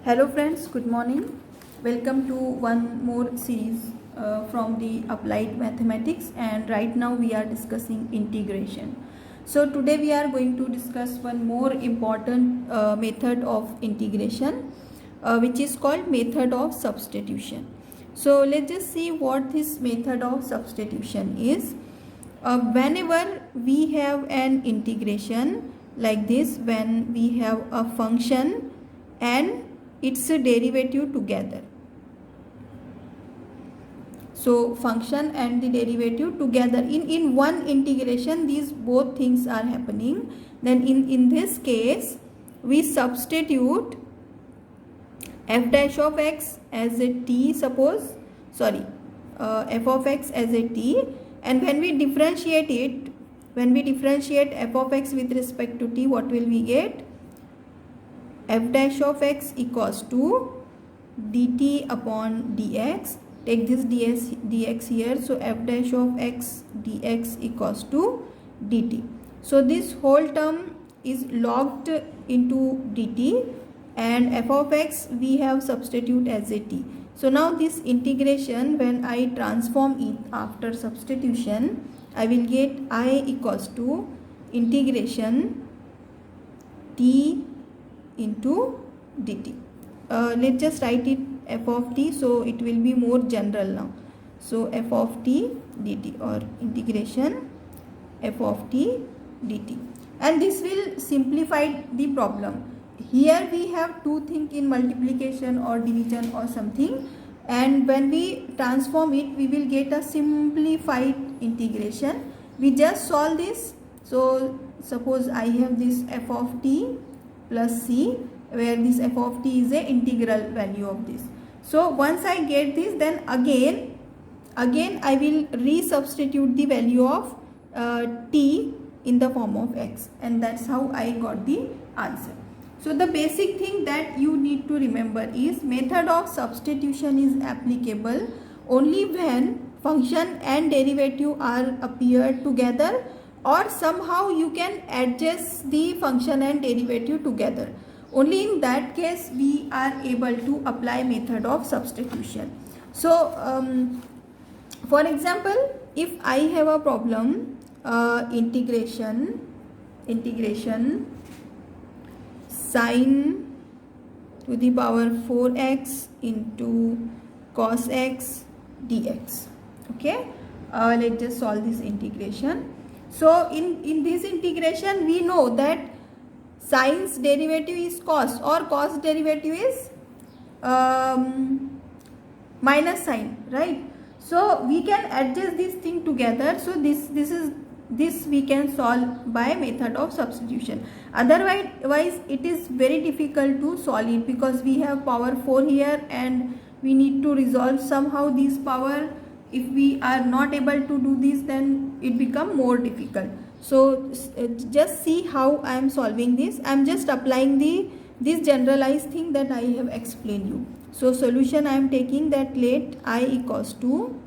Hello friends, good morning. Welcome to one more series from the applied mathematics, and right now we are discussing integration. So today we are going to discuss one more important method of integration which is called method of substitution. So let's just see what this method of substitution is. Whenever we have an integration like this, when we have a function and its a derivative together. So function and the derivative together in one integration, these both things are happening. Then in this case we substitute f dash of x as a t, f of x as a t, and when we differentiate it, when we differentiate f of x with respect to t, what will we get? F dash of x equals to dt upon dx. Take this dx here, so f dash of x dx equals to dt. So this whole term is logged into dt, and f of x we have substitute as a t. So now this integration, when I transform it after substitution, I will get I equals to integration t into dt. Let's just write it f of t, so it will be more general now. So f of t dt, or integration f of t dt, and this will simplify the problem. Here we have two things in multiplication or division or something, and when we transform it, we will get a simplified integration. We just solve this. So suppose I have this f of t plus c, where this f of t is a integral value of this. So once I get this, then again I will resubstitute the value of t in the form of x, and that's how I got the answer. So the basic thing that you need to remember is method of substitution is applicable only when function and derivative are appeared together, or somehow you can adjust the function and derivative together. Only in that case we are able to apply method of substitution. So for example, if I have a problem, integration sine to the power 4x into cos x dx. Okay, let's just solve this integration. So in this integration, we know that sine's derivative is cos, or cos derivative is minus sine, right? So we can adjust this thing together. So this we can solve by method of substitution. Otherwise it is very difficult to solve it, because we have power 4 here and we need to resolve somehow this power. If we are not able to do this, then it become more difficult. So just see how I am solving this. I am just applying this generalized thing that I have explained you. So solution I am taking that, let I equals to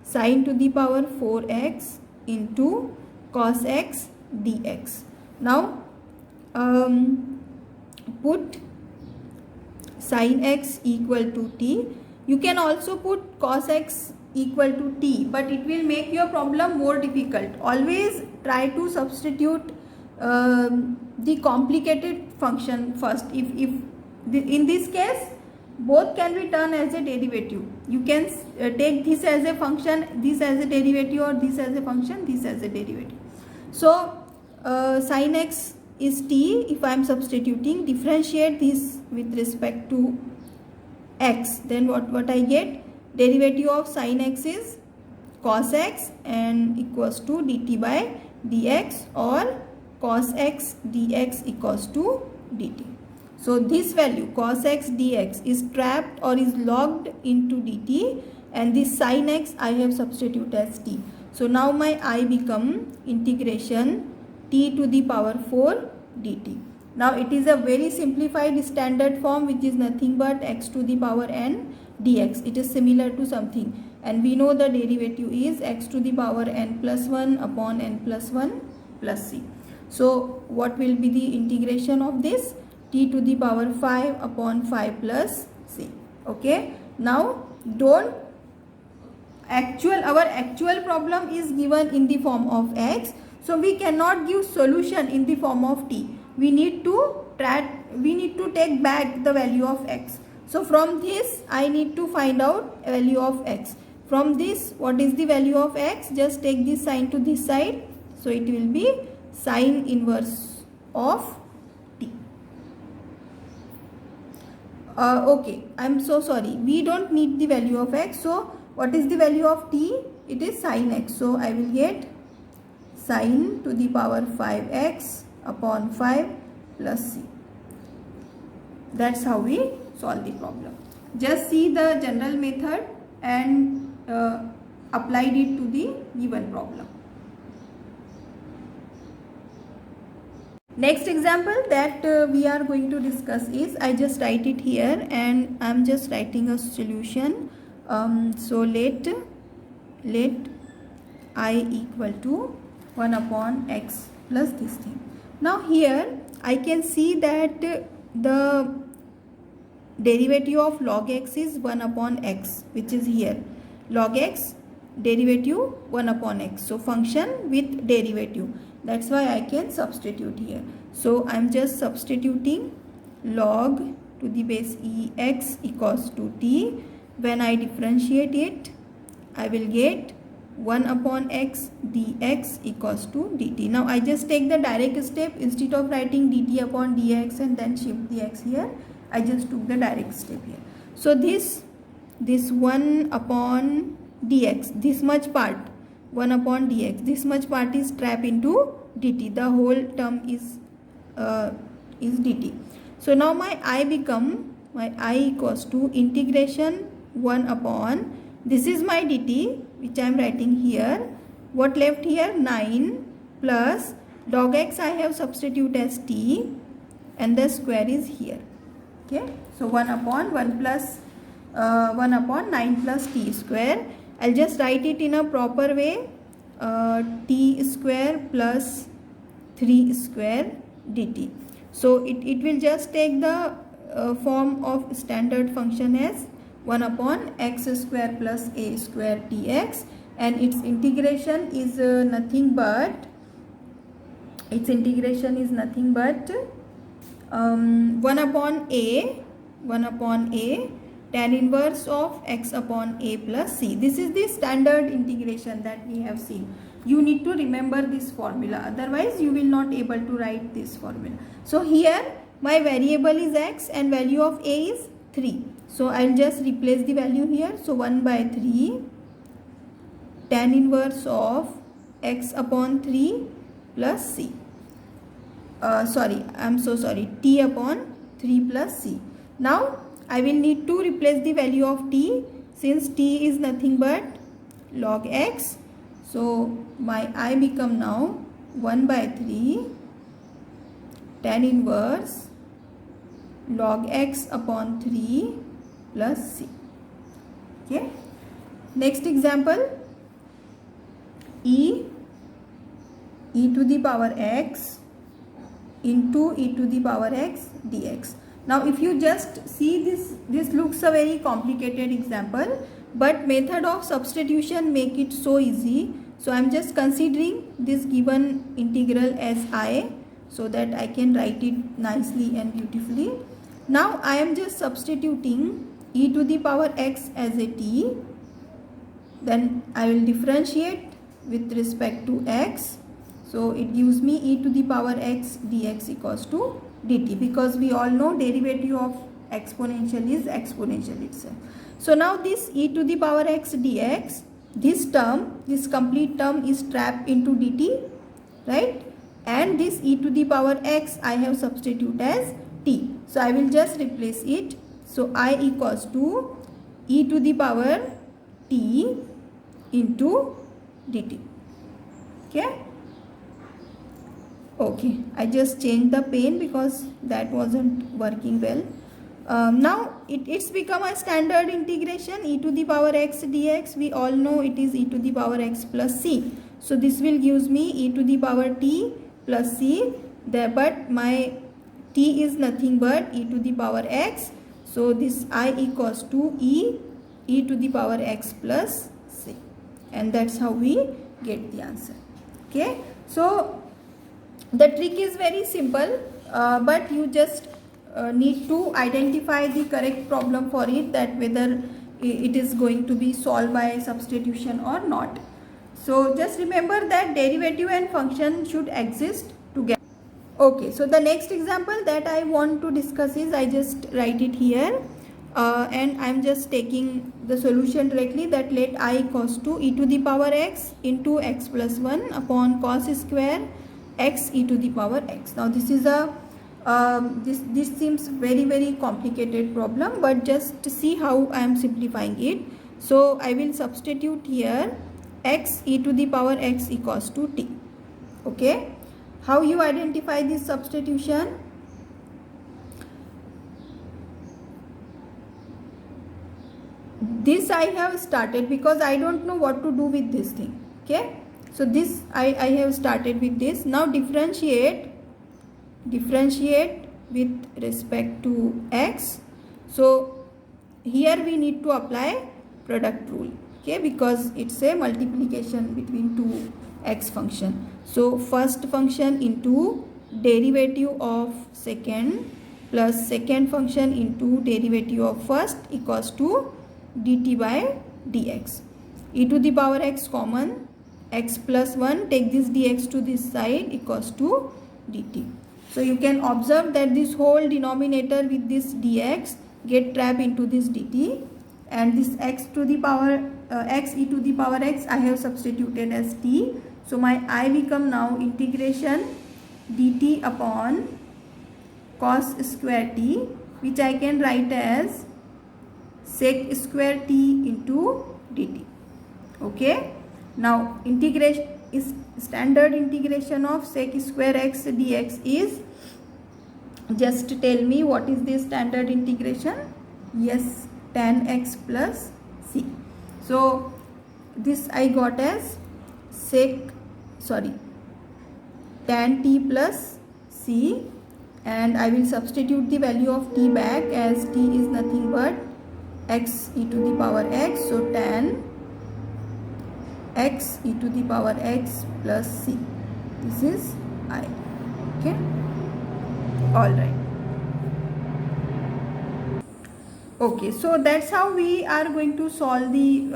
sine to the power 4x into cos x dx. Now put sin x equal to t. You can also put cos x equal to t, but it will make your problem more difficult. Always try to substitute the complicated function first. If in this case both can be turned as a derivative, you can take this as a function, this as a derivative, or this as a function, this as a derivative. So sin x is t. If I am substituting, differentiate this with respect to x, then what I get? Derivative of sin x is cos x and equals to dt by dx, or cos x dx equals to dt. So this value cos x dx is trapped or is logged into dt, and this sin x I have substituted as t. So now my I become integration t to the power 4 dt. Now it is a very simplified standard form, which is nothing but x to the power n dx. It is similar to something, and we know the derivative is x to the power n plus 1 upon n plus 1 plus c. So what will be the integration of this? t to the power 5 upon 5 plus c. Okay, now don't our actual problem is given in the form of x, so we cannot give solution in the form of t. We need to take back the value of x. So from this I need to find out value of x. From this, what is the value of x? Just take this sign to this side, so it will be sine inverse of t. Okay, I'm so sorry, we don't need the value of x. So what is the value of t? It is sine x. So I will get sine to the power 5x upon 5 plus c. That's how we solve the problem. Just see the general method and applied it to the given problem. Next example that we are going to discuss is, I just write it here and I am just writing a solution. So let I equal to 1 upon x plus this thing. Now here I can see that the derivative of log x is 1 upon x, which is here. Log x, derivative 1 upon x. So function with derivative. That's why I can substitute here. So I'm just substituting log to the base ex equals to t. When I differentiate it, I will get 1 upon x dx equals to dt. Now I just take the direct step. Instead of writing dt upon dx and then shift the x here, I just took the direct step here. So this 1 upon dx, this much part 1 upon dx, this much part is trapped into dt. The whole term is dt. So now my I equals to integration 1 upon, this is my dt which I am writing here. What left here? 9 plus log x I have substitute as t and the square is here. Okay, so 1 upon 1 upon 9 plus t square. I'll just write it in a proper way. T square plus 3 square dt. So it will just take the form of standard function as 1 upon x square plus a square dx, and its integration is nothing but 1 upon a tan inverse of x upon a plus c. This is the standard integration that we have seen. You need to remember this formula, otherwise you will not able to write this formula. So here my variable is x and value of a is 3. So I'll just replace the value here. So 1 by 3 tan inverse of x upon 3 plus c. T upon 3 plus c. Now I will need to replace the value of t, since t is nothing but log x. So my I become now 1 by 3 tan inverse log x upon 3 plus c. Okay. Next example, e to the power x into e to the power x dx. Now if you just see this looks a very complicated example, but method of substitution make it so easy. So I am just considering this given integral as I, so that I can write it nicely and beautifully. Now I am just substituting e to the power x as a t. Then I will differentiate with respect to x. So it gives me e to the power x dx equals to dt, because we all know derivative of exponential is exponential itself. So now this e to the power x dx, this complete term is trapped into dt, right? And this e to the power x I have substitute as t. So I will just replace it. So I equals to e to the power t into dt. Okay, I just changed the pen because that wasn't working well. Now it's become a standard integration, e to the power x dx. We all know it is e to the power x plus c. So this will gives me e to the power t plus c there, but my t is nothing but e to the power x. So this I equals to e to the power x plus c, and that's how we get the answer. Okay, so the trick is very simple, but you just need to identify the correct problem for it, that whether it is going to be solved by substitution or not. So just remember that derivative and function should exist together. Okay, so the next example that I want to discuss is, I just write it here, and I'm just taking the solution directly, that let I equals to e to the power x into x plus 1 upon cos square x e to the power x. Now this is a this seems very complicated problem, but just see how I am simplifying it. So I will substitute here x e to the power x equals to t. Okay, how you identify this substitution? This I have started because I don't know what to do with this thing. Okay, so this I have started with this. Now differentiate with respect to x. So here we need to apply product rule, okay, because it's a multiplication between two x function. So first function into derivative of second plus second function into derivative of first equals to dt by dx. E to the power x common, x plus 1, take this dx to this side, equals to dt. So you can observe that this whole denominator with this dx get trapped into this dt, and this x to the power x e to the power x I have substituted as t. So my I become now integration dt upon cos square t, which I can write as sec square t into dt. Okay, now integration is standard integration of sec square x dx is, just tell me what is the standard integration? Yes, tan x plus c. So this I got as tan t plus c, and I will substitute the value of t back, as t is nothing but x e to the power x. So tan x e to the power x plus c. This is I. Okay, all right. Okay, so that's how we are going to solve the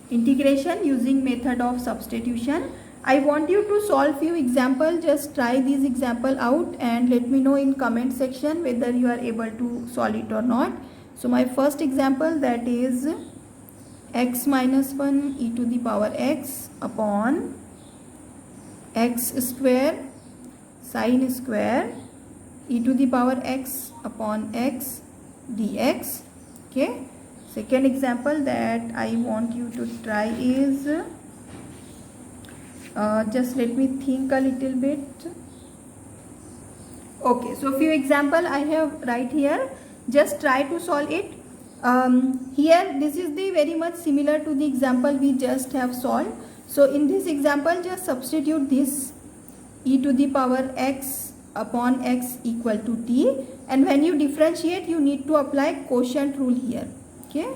integration using method of substitution. I want you to solve few examples. Just try this example out and let me know in comment section whether you are able to solve it or not. So my first example, that is x minus 1 e to the power x upon x square sin square e to the power x upon x dx. Okay, second example that I want you to try is, just let me think a little bit. Okay, so few example I have right here, just try to solve it. Here this is the very much similar to the example we just have solved. So in this example, just substitute this e to the power x upon x equal to t, and when you differentiate you need to apply quotient rule here. Okay,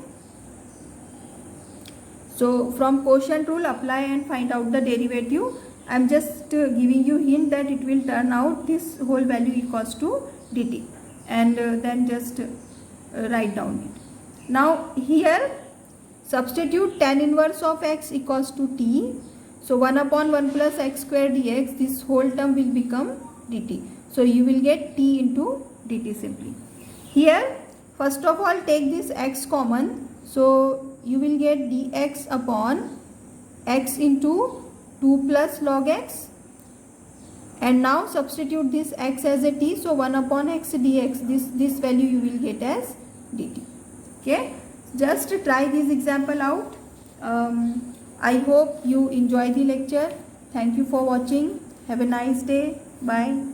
so from quotient rule apply and find out the derivative. I am just giving you hint that it will turn out this whole value equals to dt, and then just write down it. Now here substitute tan inverse of x equals to t. So 1 upon 1 plus x square dx, this whole term will become dt. So you will get t into dt simply. Here first of all take this x common. So you will get dx upon x into 2 plus log x, and now substitute this x as a t. So 1 upon x dx, this value you will get as dt. Okay, just try this example out. I hope you enjoy the lecture. Thank you for watching. Have a nice day. Bye.